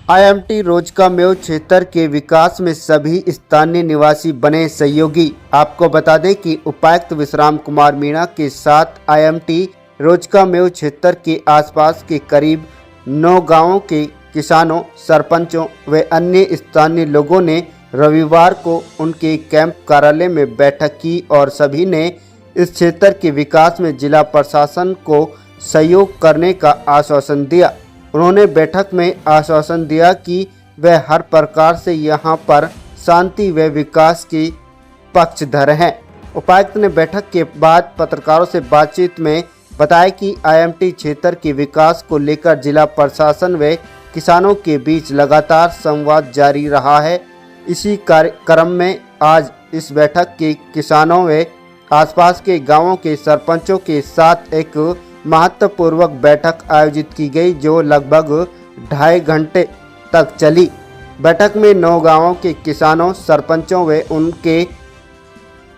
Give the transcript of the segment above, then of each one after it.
IMT रोजकामेव क्षेत्र के विकास में सभी स्थानीय निवासी बने सहयोगी। आपको बता दें कि उपायुक्त विश्राम कुमार मीणा के साथ आईएमटी रोजकामेव क्षेत्र के आसपास के करीब 9 गांवों के किसानों, सरपंचों व अन्य स्थानीय लोगों ने रविवार को उनके कैंप कार्यालय में बैठक की और सभी ने इस क्षेत्र के विकास में जिला प्रशासन को सहयोग करने का आश्वासन दिया। उन्होंने बैठक में आश्वासन दिया कि वह हर प्रकार से यहां पर शांति व विकास की पक्षधर हैं। उपायुक्त ने बैठक के बाद पत्रकारों से बातचीत में बताया कि आईएमटी क्षेत्र के विकास को लेकर जिला प्रशासन व किसानों के बीच लगातार संवाद जारी रहा है। इसी कार्यक्रम में आज इस बैठक के किसानों व आसपास के गांवों के सरपंचों के साथ एक महत्वपूर्वक बैठक आयोजित की गई, जो लगभग 2.5 घंटे तक चली। बैठक में 9 गांवों के किसानों, सरपंचों व उनके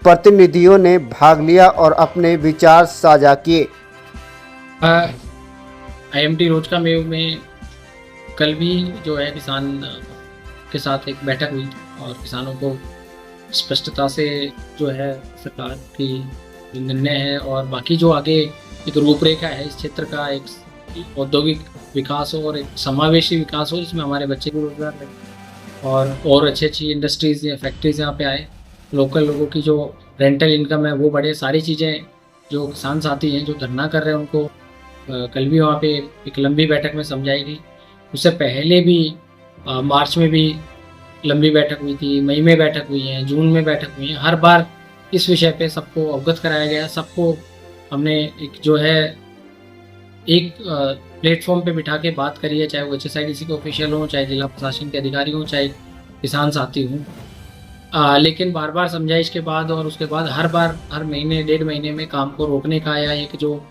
प्रतिनिधियों ने भाग लिया और अपने विचार साझा किए। आईएमटी रोजकामेव में कल भी जो है किसान के साथ एक बैठक हुई और किसानों को स्पष्टता से जो है सरकार की निर्णय है और बाकी जो आगे एक रूपरेखा है इस क्षेत्र का, एक औद्योगिक विकास हो और एक समावेशी विकास हो जिसमें हमारे बच्चे को रोजगार लगे और अच्छी इंडस्ट्रीज़ या फैक्ट्रीज यहाँ पे आए, लोकल लोगों की जो रेंटल इनकम है वो बढ़े। सारी चीज़ें जो किसान साथी हैं जो धरना कर रहे हैं उनको कल भी वहाँ पे एक लंबी बैठक में समझाई गई। उससे पहले भी मार्च में भी लंबी बैठक हुई थी, मई में बैठक हुई है, जून में बैठक हुई है। हर बार इस विषय पे सबको अवगत कराया गया। सबको हमने एक जो है एक प्लेटफॉर्म पे बिठा के बात करी है, चाहे वो HSIDC के ऑफिशियल हों, चाहे जिला प्रशासन के अधिकारी हों, चाहे किसान साथी हों। लेकिन बार बार समझाइश के बाद और उसके बाद हर महीने 1.5 महीने में काम को रोकने का या एक जो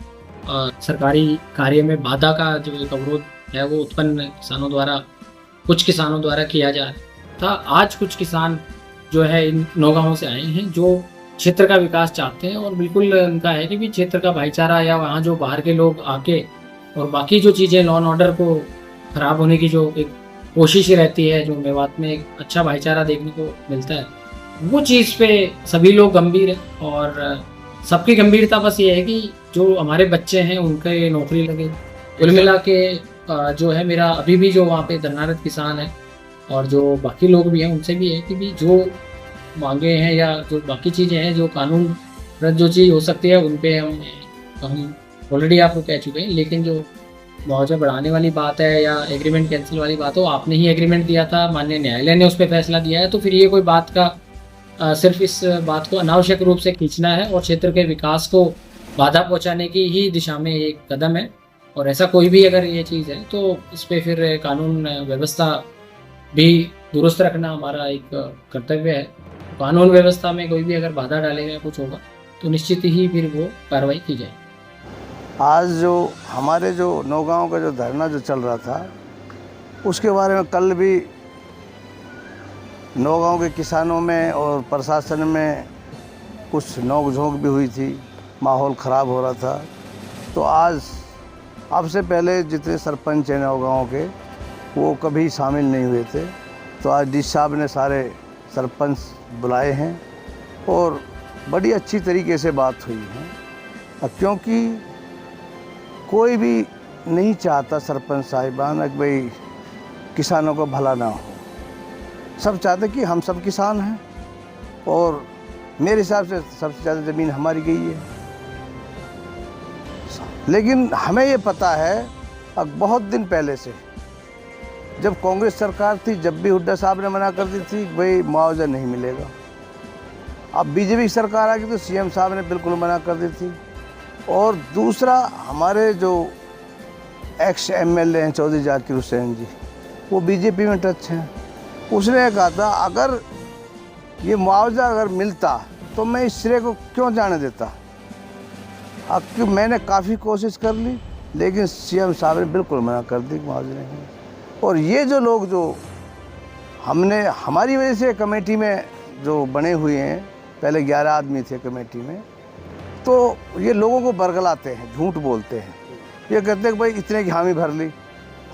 सरकारी कार्य में बाधा का जो एक अवरोध है वो उत्पन्न कुछ किसानों द्वारा किया जा रहा था। आज कुछ किसान जो है इन 9 गांवों से आए हैं जो क्षेत्र का विकास चाहते हैं और बिल्कुल उनका है कि भी क्षेत्र का भाईचारा या वहाँ जो बाहर के लोग आके और बाकी जो चीज़ें लॉ एंड ऑर्डर को ख़राब होने की जो एक कोशिश रहती है, जो मेवात में एक अच्छा भाईचारा देखने को मिलता है, वो चीज़ पे सभी लोग गंभीर हैं और सबकी गंभीरता बस ये है कि जो हमारे बच्चे हैं उनके नौकरी लगे। कुल मिला के जो है मेरा अभी भी जो वहाँ पे धरनारत किसान है और जो बाकी लोग भी हैं उनसे भी है कि भी जो मांगे हैं या जो बाकी चीज़ें हैं जो कानून जो चीज़ हो सकती है उन पे हम ऑलरेडी आपको कह चुके हैं। लेकिन जो मुआवजा बढ़ाने वाली बात है या एग्रीमेंट कैंसिल वाली बात हो, आपने ही एग्रीमेंट दिया था, माननीय न्यायालय ने उस पर फैसला दिया है, तो फिर ये कोई बात का सिर्फ इस बात को अनावश्यक रूप से खींचना है और क्षेत्र के विकास को बाधा पहुँचाने की ही दिशा में एक कदम है। और ऐसा कोई भी अगर ये चीज़ है तो इस पर फिर कानून व्यवस्था भी दुरुस्त रखना हमारा एक कर्तव्य है। कानून व्यवस्था में कोई भी अगर बाधा डालेगा कुछ होगा तो निश्चित ही फिर वो कार्रवाई की जाए। आज जो हमारे जो 9 गांव का जो धरना जो चल रहा था उसके बारे में कल भी 9 गांव के किसानों में और प्रशासन में कुछ नोक-झोंक भी हुई थी, माहौल ख़राब हो रहा था। तो आज अब से पहले जितने सरपंच हैं 9 गांव के वो कभी शामिल नहीं हुए थे, तो आज डी साहब ने सारे सरपंच बुलाए हैं और बड़ी अच्छी तरीके से बात हुई है। क्योंकि कोई भी नहीं चाहता सरपंच साहिबान कि भाई किसानों को भला ना हो। सब चाहते कि हम सब किसान हैं और मेरे हिसाब से सबसे ज़्यादा ज़मीन हमारी गई है। लेकिन हमें ये पता है अब बहुत दिन पहले से जब कांग्रेस सरकार थी, जब भी हुड्डा साहब ने मना कर दी थी भाई मुआवजा नहीं मिलेगा। अब बीजेपी सरकार आ गई तो सीएम साहब ने बिल्कुल मना कर दी थी। और दूसरा हमारे जो एक्स एमएलए हैं चौधरी जाकिर हुसैन जी, वो बीजेपी में टच हैं। उसने कहा था अगर ये मुआवजा अगर मिलता तो मैं इस सिरे को क्यों जाने देता। अब मैंने काफ़ी कोशिश कर ली लेकिन सीएम साहब ने बिल्कुल मना कर दी मुआवजे नहीं। और ये जो लोग जो हमने हमारी वजह से कमेटी में जो बने हुए हैं, पहले 11 आदमी थे कमेटी में, तो ये लोगों को बरगलाते हैं, झूठ बोलते हैं। ये कहते हैं कि भाई इतने की हामी भर ली,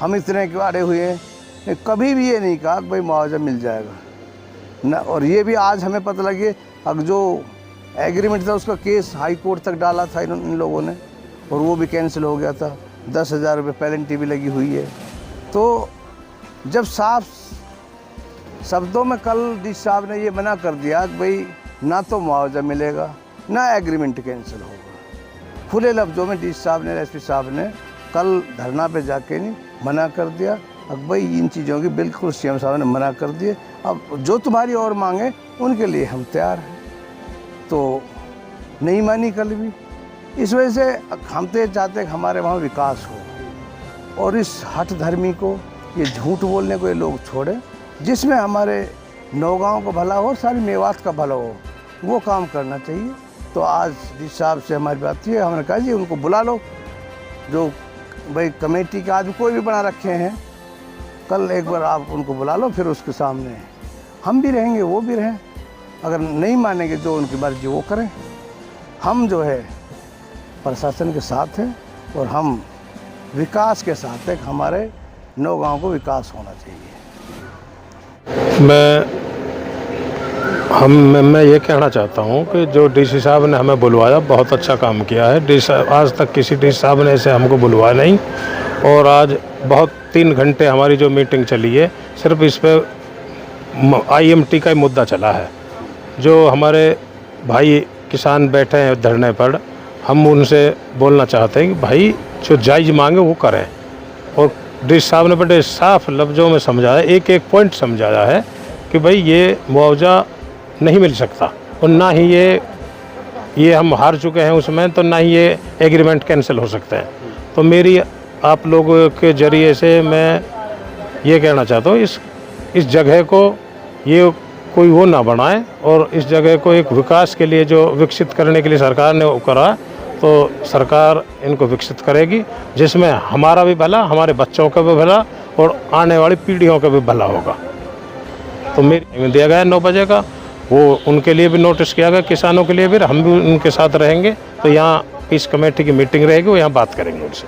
हम इतने के अड़े हुए हैं, कभी भी ये नहीं कहा कि भाई मुआवजा मिल जाएगा ना। और ये भी आज हमें पता लगे, अब जो एग्रीमेंट था उसका केस हाई कोर्ट तक डाला था इन लोगों ने, और वो भी कैंसिल हो गया था। 10,000 रुपये पेनल्टी भी लगी हुई है। तो जब साफ शब्दों में कल डी साहब ने ये मना कर दिया कि भाई ना तो मुआवजा मिलेगा ना एग्रीमेंट कैंसिल होगा, खुले लफ्ज़ों में डी साहब ने, एसपी साहब ने कल धरना पे जाके नहीं मना कर दिया। अब भाई इन चीज़ों की बिल्कुल सीएम साहब ने मना कर दिए। अब जो तुम्हारी और मांगे उनके लिए हम तैयार हैं। तो नहीं मानी कल भी। इस वजह से हम तो चाहते हैं कि हमारे वहाँ विकास हो, और इस हठ धर्मी को, ये झूठ बोलने को ये लोग छोड़ें, जिसमें हमारे नौगांव का भला हो, सारी मेवात का भला हो, वो काम करना चाहिए। तो आज डी साहब से हमारी बात हुई, हमने कहा जी उनको बुला लो, जो भाई कमेटी के आदमी कोई भी बना रखे हैं, कल एक बार आप उनको बुला लो, फिर उसके सामने हम भी रहेंगे, वो भी रहें। अगर नहीं मानेंगे जो उनकी मर्जी वो करें। हम जो है प्रशासन के साथ हैं, और हम विकास के साथ हैं। हमारे नौगांव को विकास होना चाहिए। मैं ये कहना चाहता हूँ कि जो डीसी साहब ने हमें बुलवाया, बहुत अच्छा काम किया है। आज तक किसी डीसी साहब ने ऐसे हमको बुलवाया नहीं, और आज बहुत 3 घंटे हमारी जो मीटिंग चली है, सिर्फ इस पे IMT का ही मुद्दा चला है। जो हमारे भाई किसान बैठे हैं धरने पर, हम उनसे बोलना चाहते हैं कि भाई जो जायज़ मांगे वो करें। और डीसी साहब ने बड़े साफ लफ्ज़ों में समझाया, एक एक पॉइंट समझाया है कि भाई ये मुआवजा नहीं मिल सकता, और ना ही ये हम हार चुके हैं उसमें, तो ना ही ये एग्रीमेंट कैंसिल हो सकते हैं। तो मेरी आप लोगों के ज़रिए से मैं ये कहना चाहता हूँ, इस जगह को ये कोई वो ना बनाए, और इस जगह को एक विकास के लिए जो विकसित करने के लिए सरकार ने वो करा, तो सरकार इनको विकसित करेगी, जिसमें हमारा भी भला, हमारे बच्चों का भी भला, और आने वाली पीढ़ियों का भी भला होगा। तो मेरी दिया गया 9 बजे का, वो उनके लिए भी नोटिस किया गया, किसानों के लिए भी, हम भी उनके साथ रहेंगे। तो यहाँ पीस कमेटी की मीटिंग रहेगी, वो यहाँ बात करेंगे उनसे।